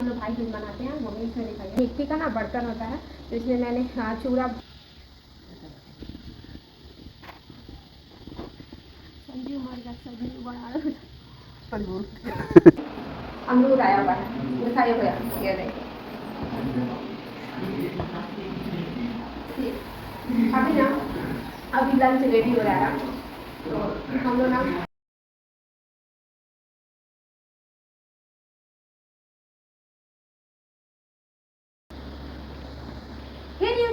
लोग भाई दूज मनाते हैं। मम्मी इसमें दिखाई है मिट्टी का ना बर्तन होता है, तो इसमें मैंने चूड़ा अमरूद आया हुआ है, दिखाई हुआ ये देखिए। अभी ना अभी लंच रेडी हो रहा है, तो हम लोग ना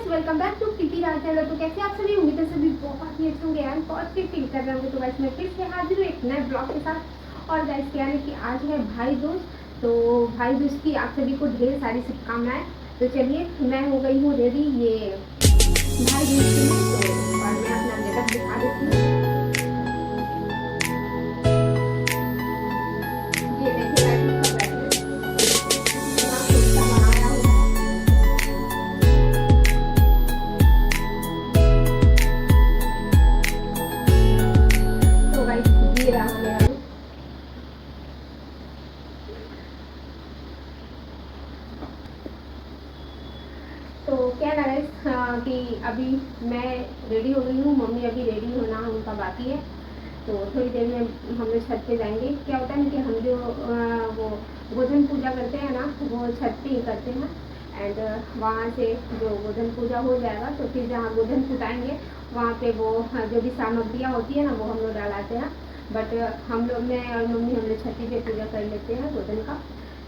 welcome back to TT Raj channel. तो कैसे आप सभी, उम्मीद है सभी बहुत ही अच्छे होंगे एंड पॉजिटिव फील कर रहे होंगे। तो गाइस मैं फिर से हाजिर हूँ एक नए ब्लॉग के साथ। और गाइस क्या है कि आज है भाई दूज, तो भाई दूज की आप सभी को ढेर सारी शुभकामनाएं। तो चलिए मैं हो गई हूँ रेडी ये भाई दूज के लिए, तो और मैं अपना गेटअप दिखा देती हूँ। ये देखिए तो क्या लगा कि अभी मैं रेडी हो गई हूँ, मम्मी अभी रेडी होना उनका बाकी है। तो थोड़ी देर में हम लोग छत पे जाएंगे। क्या होता है ना कि हम जो वो गोधन पूजा करते हैं ना, वो छत पे ही करते हैं। एंड वहाँ से जो गोधन पूजा हो जाएगा तो फिर जहाँ गोधन फुटाएंगे वहाँ पे वो जो भी सामग्रियाँ होती है ना वो हम लोग डालाते हैं। बट हम लोग, मैं और मम्मी, हम लोग छत पे पूजा कर लेते हैं गोधन का।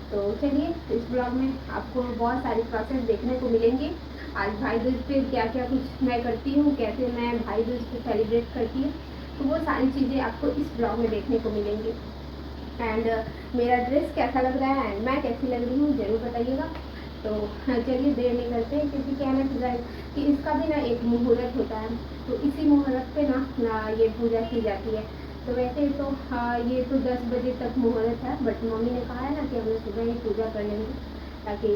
तो चलिए इस ब्लॉग में आपको बहुत सारी प्रोसेस देखने को मिलेंगी। आज भाई दूज पे क्या क्या कुछ मैं करती हूँ, कैसे मैं भाई दूज को सेलिब्रेट करती हूँ, तो वो सारी चीज़ें आपको इस ब्लॉग में देखने को मिलेंगी। एंड मेरा ड्रेस कैसा लग रहा है एंड मैं कैसी लग रही हूँ ज़रूर बताइएगा। तो चलिए देर नहीं करते हैं, क्योंकि क्या ना कि इसका भी ना एक मुहूर्त होता है, तो इसी मुहूर्त पे ना ये पूजा की जाती है। तो वैसे तो ये तो 10 बजे तक मुहूर्त है, बट मम्मी ने कहा है ना कि हम लोग सुबह ही पूजा कर लेंगे, ताकि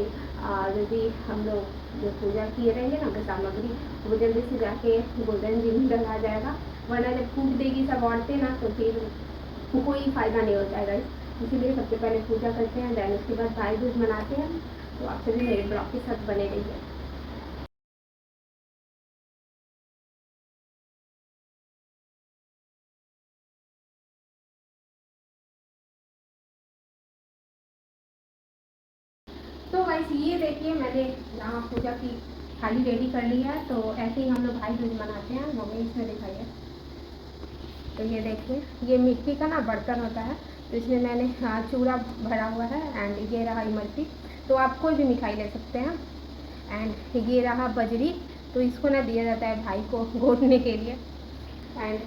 यदि हम लोग जो पूजा किए रहेंगे ना तो सामग्री वो जल्दी से जाके गोल्डन जी में डला जाएगा। वरना जब फूक देगी सब औरतें ना तो फिर कोई फ़ायदा नहीं होता है गाइस। इसीलिए सबसे पहले पूजा करते हैं, देन उसके बाद भाई दूज मनाते हैं। तो आप सभी मेरे ब्लॉग के साथ बने रहिए। तो गाइस ये देखिए मैंने यहाँ पूजा की थाली रेडी कर ली है। तो ऐसे ही हम लोग भाई दूज मनाते हैं, मम्मी इसमें दिखाई है। तो ये देखिए ये मिट्टी का ना बर्तन होता है, तो इसमें मैंने चूड़ा भरा हुआ है। एंड ये रहा इमरती, तो आप कोई भी मिठाई ले सकते हैं। एंड ये रहा बजरी, तो इसको ना दिया जाता है भाई को घोटने के लिए। एंड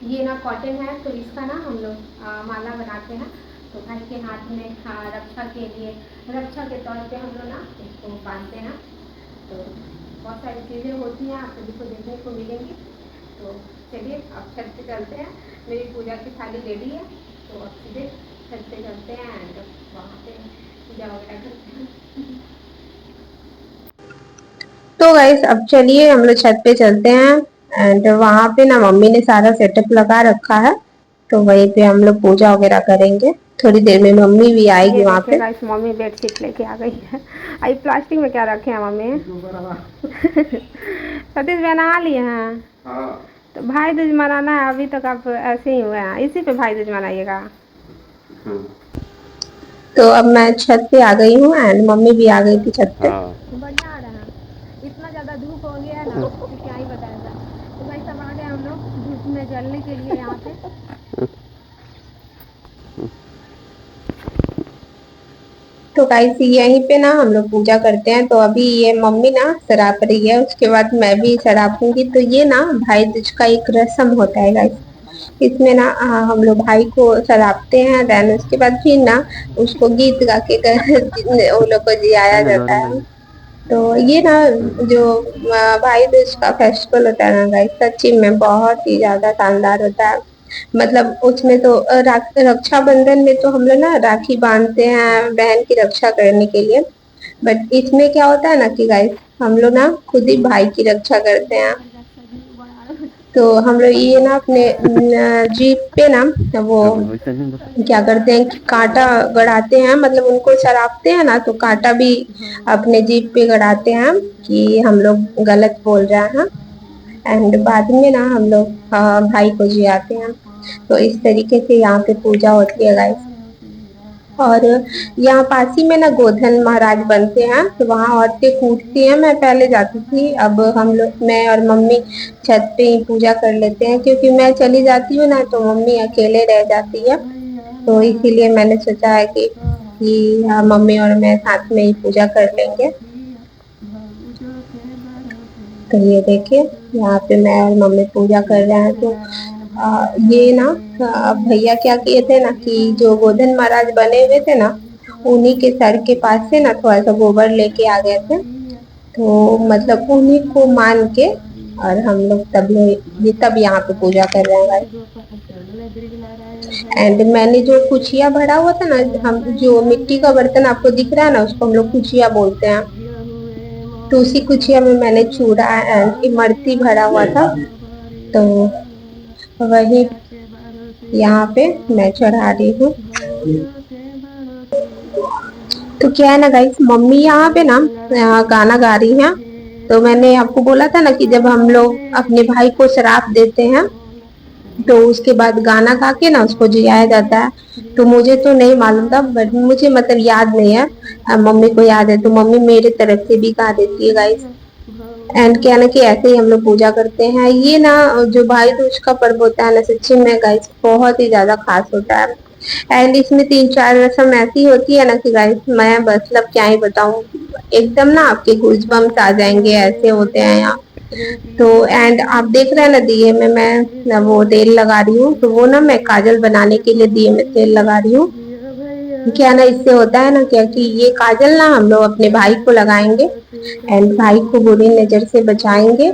ये ना कॉटन है, तो इसका ना हम लोग माला बनाते हैं। तो भाई के हाथ में रक्षा के लिए, रक्षा के तौर पे हम लोग ना इसको बांधते हैं। तो बहुत सारी चीज़ें होती हैं, आप सभी को देखने को मिलेंगी। तो चलिए अब छत पे चलते हैं। मेरी पूजा की थाली रेडी है, तो अब सीधे छत पे चलते हैं एंड वहाँ पे पूजा वगैरह करते हैं। तो गाइस अब चलिए हम लोग छत पे चलते हैं। एंड वहां पे ना मम्मी ने सारा सेटअप लगा रखा है, तो वहीं पे हम लोग पूजा वगैरह करेंगे। थोड़ी देर में मम्मी भी आएगी ये वहां देखिए पे। गाइस मम्मी बेडशीट लेके आ गई है। आई प्लास्टिक में क्या रखे हैं मम्मी? सतीश बना लिए हैं। तो भाई दूज मनाना है, अभी तक आप ऐसे ही हुए हैं, इसी पे भाई दूज मनाइएगा। तो अब मैं छत पे आ गई हूँ एंड मम्मी भी आ गई थी छत पे। बढ़िया आ रहा है, इतना ज़्यादा धूप हो गया है ना कि क्या ही बताया जाए। तो भाई सब आ गए हम लोग धूप में जलने के लिए यहाँ पे। तो गाइस यहीं पे ना हम लोग पूजा करते हैं। तो अभी ये मम्मी ना सराप रही है, उसके बाद मैं भी सरापूंगी। तो ये ना भाई दूज का एक रस्म होता है गाइस। इसमें ना हम लोग भाई को सरापते हैं, देन उसके बाद फिर ना उसको गीत गा के वो लोग को जियाया जाता है। तो ये ना जो भाई दूज का फेस्टिवल होता है ना गाइस, सच्ची में बहुत ही ज्यादा शानदार होता है। मतलब उसमें तो रक्षाबंधन में तो हम लोग ना राखी बांधते हैं बहन की रक्षा करने के लिए। बट इसमें क्या होता है ना कि गाइस हम लोग ना खुद ही भाई की रक्षा करते हैं। तो हम लोग ये ना अपने जीप पे ना वो क्या करते हैं कि कांटा गड़ाते हैं, मतलब उनको शराबते हैं ना तो कांटा भी अपने जीप पे गड़ाते हैं कि हम लोग गलत बोल रहे हैं। एंड बाद में ना हम लोग भाई को जियाते हैं। तो इस तरीके से यहाँ पे पूजा होती है गाइस। और यहाँ पास ही में ना गोधन महाराज बनते हैं, तो वहाँ औरतें कूटती हैं। मैं पहले जाती थी, अब हम लोग मैं और मम्मी छत पे ही पूजा कर लेते हैं, क्योंकि मैं चली जाती हूँ ना तो मम्मी अकेले रह जाती है। तो इसीलिए मैंने सोचा है कि हाँ, मम्मी और मैं साथ में ही पूजा कर लेंगे। तो ये देखिए, यहाँ पे मैं और मम्मी पूजा कर रहे हैं। तो ये ना भैया क्या किए थे ना कि जो गोधन महाराज बने हुए थे ना, उन्हीं के सर के पास से ना थोड़ा सा गोबर लेके आ गए थे। तो मतलब उन्हीं को मान के और हम लोग तब यहाँ पे पूजा कर रहे हैं। एंड मैंने जो कुचिया भरा हुआ था ना, हम जो मिट्टी का बर्तन आपको दिख रहा है ना, उसको हम लोग कुचिया बोलते हैं। तो उसी कुचिया में मैंने चूड़ा एंड इमरती भरा हुआ था। तो वही यहाँ पे मैं चढ़ा रही हूँ। तो क्या है ना गाइस, मम्मी यहाँ पे ना गाना गा रही हैं। तो मैंने आपको बोला था ना कि जब हम लोग अपने भाई को श्राप देते हैं तो उसके बाद गाना गा के ना उसको जियाया जाता है। तो मुझे तो नहीं मालूम था, बट मुझे मतलब याद नहीं है। मम्मी को याद है तो मम्मी मेरे तरफ से भी गा देती है गाइस। एंड क्या ना कि ऐसे ही हम लोग पूजा करते हैं। ये ना जो भाई दूज का पर्व होता है ना, सच्ची में गाइस बहुत ही ज्यादा खास होता है। एंड इसमें 3-4 रस्म ऐसी होती है ना कि गाइस मैं मतलब क्या ही बताऊं, एकदम ना आपके गूजबम्स आ जाएंगे, ऐसे होते हैं यहाँ। तो एंड आप देख रहे हैं ना दिए में मैं ना वो तेल लगा रही हूँ, तो वो ना मैं काजल बनाने के लिए दिए में तेल लगा रही हूँ। क्या ना इससे होता है ना क्या कि ये काजल ना हम लोग अपने भाई को लगाएंगे एंड भाई को बुरी नजर से बचाएंगे।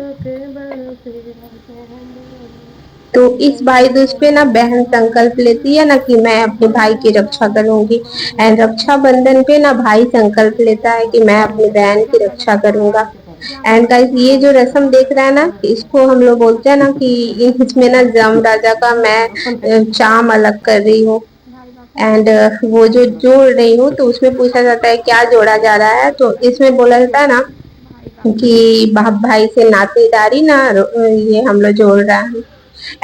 तो इस भाई दूज पे ना बहन संकल्प लेती है ना कि मैं अपने भाई की रक्षा करूंगी। एंड रक्षा बंधन पे ना भाई संकल्प लेता है कि मैं अपनी बहन की रक्षा करूंगा। एंड गाइस ये जो रस्म देख रहा है ना, इसको हम लोग बोलते हैं ना कि इसमें ना जम राजा का मैं चाम अलग कर रही हूँ। एंड वो जो जोड़ रही हूँ तो उसमें पूछा जाता है क्या जोड़ा जा रहा है, तो इसमें बोला जाता है ना कि बाप भाई से नातेदारी ना ये हम लोग जोड़ रहा है।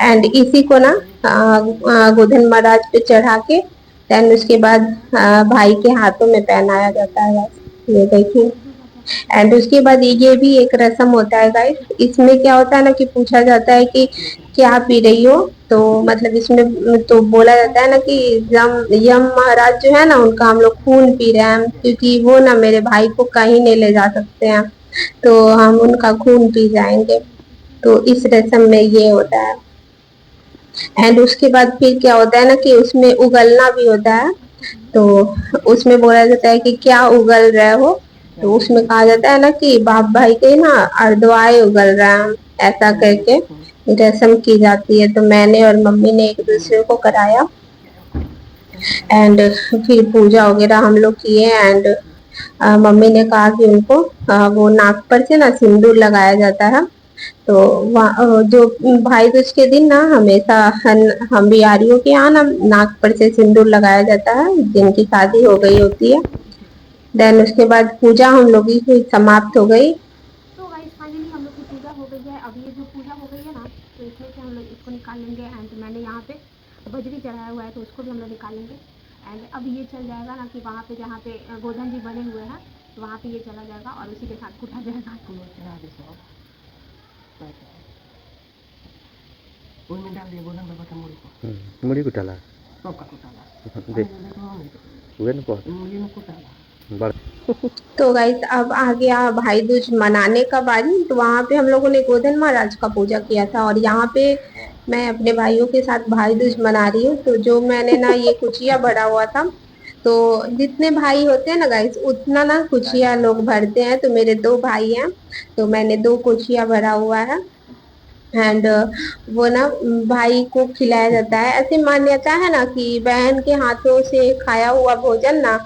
एंड इसी को ना गोधन महाराज पे चढ़ा के देन उसके बाद भाई के हाथों में पहनाया जाता है। ये देखिए। एंड उसके बाद ये भी एक रस्म होता है गाइस। इसमें क्या होता है ना कि पूछा जाता है कि क्या पी रही हो। तो मतलब इसमें तो बोला जाता है ना कि यम महाराज जो है ना उनका हम लोग खून पी रहे हैं, क्योंकि वो ना मेरे भाई को कहीं नहीं ले जा सकते हैं। तो हम उनका खून पी जाएंगे। तो इस रस्म में ये होता है। एंड उसके बाद फिर क्या होता है ना कि उसमें उगलना भी होता है। तो उसमें बोला जाता है कि क्या उगल रहे हो। तो उसमें कहा जाता है ना कि बाप भाई के ना अर्धवाए उगल रहा है, ऐसा करके रस्म की जाती है। तो मैंने और मम्मी ने एक दूसरे को कराया। एंड फिर पूजा वगैरह हम लोग किए। एंड मम्मी ने कहा कि उनको वो नाक पर से ना सिंदूर लगाया जाता है। तो जो भाई दूज के दिन ना हमेशा हम बिहारियों के यहाँ ना नाक पर से सिंदूर लगाया जाता है जिनकी शादी हो गई होती है। देन उसके बाद पूजा हम लोग की समाप्त हो गई। तो गाइस फाइनली हम लोग की पूजा हो गई है। अब ये जो पूजा हो गई है ना, तो इसमें से हम लोग इसको निकाल लेंगे। एंड मैंने यहाँ पे बजरी चढ़ाया हुआ है तो उसको भी हम लोग निकालेंगे। एंड अब ये चल जाएगा ना कि वहाँ पे जहाँ पे गोधन जी बने हुए हैं, तो वहाँ पे ये चला जाएगा और उसी के साथ कूटा जाएगा। मुड़ी कुटाला दे उगे न बड़ तो गाइस अब आ गया भाई दूज मनाने का बारी। तो वहां पे हम लोगों ने गोधन महाराज का पूजा किया था और यहाँ पे मैं अपने भाइयों के साथ भाई दूज मना रही हूँ। तो जो मैंने ना ये कुचिया भरा हुआ था, तो जितने भाई होते हैं ना गाइस उतना ना कुचिया लोग भरते हैं। तो मेरे 2 भाई हैं, तो मैंने 2 कुचिया भरा हुआ है। एंड वो ना भाई को खिलाया जाता है। ऐसी मान्यता है ना कि बहन के हाथों से खाया हुआ भोजन ना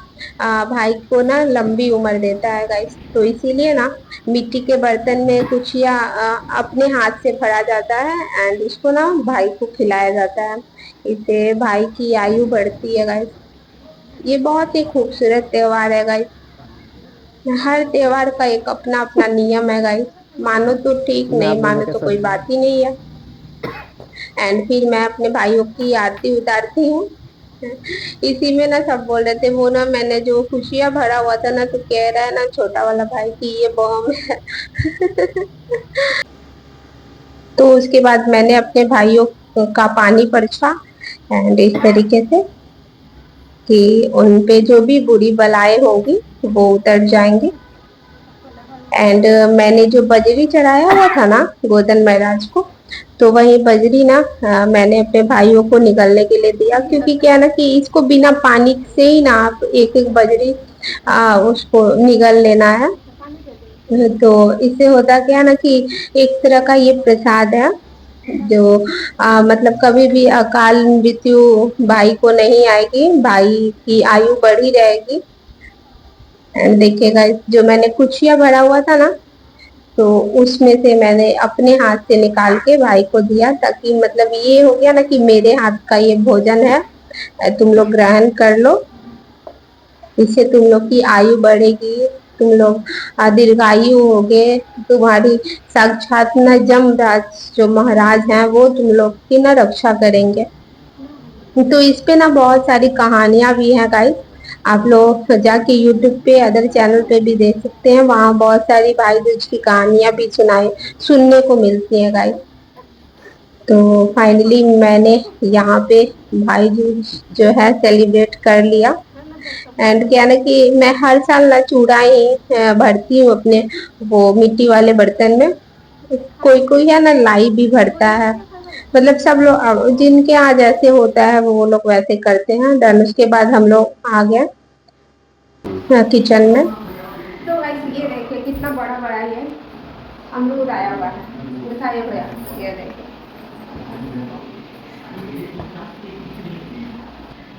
भाई को ना लंबी उम्र देता है गाइस। तो इसीलिए ना मिट्टी के बर्तन में कुचिया अपने हाथ से भरा जाता है एंड उसको ना भाई को खिलाया जाता है। इससे भाई की आयु बढ़ती है गाइस। ये बहुत ही खूबसूरत त्योहार है गाइस। हर त्योहार का एक अपना अपना नियम है गाइस। मानो तो ठीक, मैं आप नहीं दोनों मानो के तो कोई साथ बात ही नहीं है। एंड फिर मैं अपने भाइयों की आरती उतारती हूँ। इसी में ना सब बोल रहे थे, वो ना मैंने जो खुशियां भरा हुआ था ना, तो कह रहा है ना छोटा वाला भाई कि ये बम है। तो उसके बाद मैंने अपने भाइयों का पानी परछा एंड इस तरीके से कि उन पे जो भी बुरी बलाएं होंगी वो उतर जाएंगी। एंड मैंने जो बजरी चढ़ाया हुआ था ना गोदन महाराज को, तो वही बजरी ना मैंने अपने भाइयों को निगलने के लिए दिया, क्योंकि क्या है ना कि इसको बिना पानी से ही ना आप एक एक बजरी उसको निगल लेना है। तो इससे होता क्या है ना कि एक तरह का ये प्रसाद है जो मतलब कभी भी अकाल मृत्यु भाई को नहीं आएगी, भाई की आयु बढ़ी रहेगी। एंड देखिएगा जो मैंने कुचिया भरा हुआ था ना, तो उसमें से मैंने अपने हाथ से निकाल के भाई को दिया, ताकि मतलब ये हो गया ना कि मेरे हाथ का ये भोजन है, तुम लोग ग्रहण कर लो। इससे तुम लोग की आयु बढ़ेगी, तुम लोग दीर्घायु होगे। तुम्हारी साक्षात न जमराज जो महाराज हैं वो तुम लोग की ना रक्षा करेंगे। तो इस पे ना बहुत सारी कहानियां भी हैं गाइस। आप लोग जाके यूट्यूब पे अदर चैनल पे भी देख सकते हैं, वहाँ बहुत सारी भाई दूज की कहानियां भी सुनने को मिलती है गाइस। तो फाइनली मैंने यहाँ पे भाई दूज जो है सेलिब्रेट कर लिया। एंड क्या ना कि मैं हर साल ना चूड़ा ही भरती हूँ अपने वो मिट्टी वाले बर्तन में। कोई कोई है ना लाई भी भरता है। मतलब सब लोग जिनके यहाँ जैसे होता है वो लोग वैसे करते हैं। देन उसके बाद हम लोग आ गए किचन में। तो वैसे ये देखिए कितना बड़ा बड़ा ये अमरूद आया हुआ है, दिखाया हुआ ये देखिए।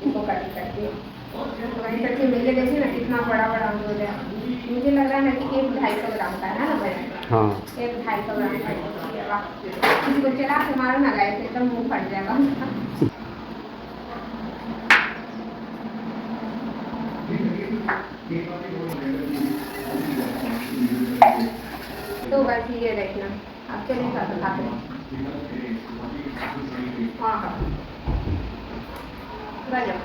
इसको कट करके वही करके मिले देखिए ना कितना बड़ा बड़ा अमरूद है। मुझे लग रहा है ना कि 1-250 ग्राम का है ना भाई। हाँ 1-250 ग्राम का। किसी को चला के मारो ना गाय से एकदम मुंह फट जाएगा। तो बस ये देखना आप चलिए साथ खाते हैं। हाँ हाँ बजाओ।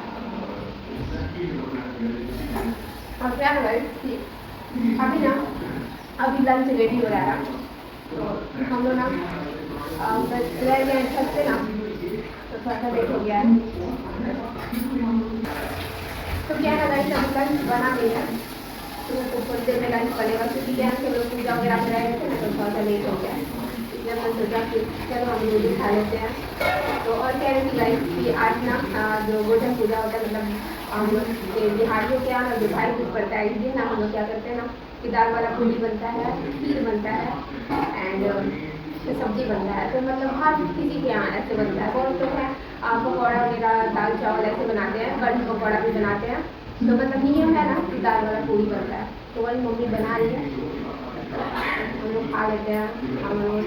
और क्या है भाई अभी ना अभी लंच रेडी हो रहा है। तो हम लोग ना रह गए छत पे ना, तो थोड़ा सा लेट हो गया है। तो क्या है भाई अभी लंच बना नहीं है, तो ऊपर देर में लंच बनेगा, क्योंकि क्या है कि हम लोग पूजा वगैरह में रह गए थे ना, तो थोड़ा सा लेट हो गया है। इसलिए मैंने सोचा कि चलो हम लोग भी खा लेते हैं। तो और कह रहे थे गाइस कि आज ना जो गोधन पूजा होता है, मतलब हम लोग बिहारियों के यहाँ ना जो भाई दूज पड़ता है, इस दिन ना हम लोग क्या करते हैं ना कि दाल वाला पूरी बनता है, खीर बनता है एंड सब्जी बनता है। तो मतलब हर किसी के यहाँ ऐसे बनता है। बहुत लोग हैं पकौड़ा वगैरह दाल चावल ऐसे बनाते हैं, कढ़ी पकौड़ा भी बनाते हैं। तो मतलब नियम है ना कि दाल वाला पूरी बनता है, तो वही मम्मी बना रही है, हम लोग खा लेते हैं। हम लोग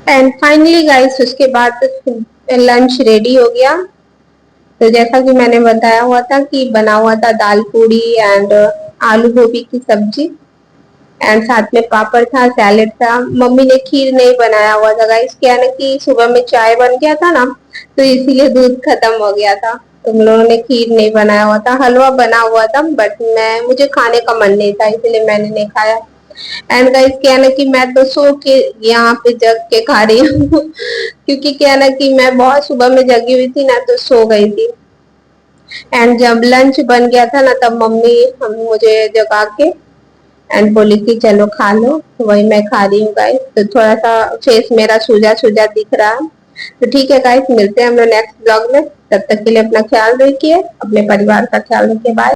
एंड फाइनली गाइस उसके बाद लंच रेडी हो गया। तो जैसा कि मैंने बताया हुआ था कि बना हुआ था दाल पूरी एंड आलू गोभी की सब्जी एंड साथ में पापड़ था, सैलेड था। मम्मी ने खीर नहीं बनाया हुआ था गाइस। क्या है ना कि सुबह में चाय बन गया था ना, तो इसीलिए दूध खत्म हो गया था, तो हम लोगों ने खीर नहीं बनाया हुआ था। हलवा बना हुआ था बट मुझे खाने का मन नहीं था, इसलिए मैंने नहीं खाया। एंड गाइस क्या है ना कि मैं तो सो के यहाँ पे जग के खा रही हूँ क्योंकि क्या है ना कि मैं बहुत सुबह में जगी हुई थी ना, तो सो गई थी। एंड जब लंच बन गया था ना, तब मम्मी हम मुझे जगा के एंड बोली कि चलो खा लो, तो वही मैं खा रही हूँ गाइस। तो थोड़ा सा फेस मेरा सूजा सूजा दिख रहा है। तो ठीक है गाइस, मिलते हैं हम लोग नेक्स्ट ब्लॉग में। तब तक के लिए अपना ख्याल रखिए, अपने परिवार का ख्याल रखिए। बाय।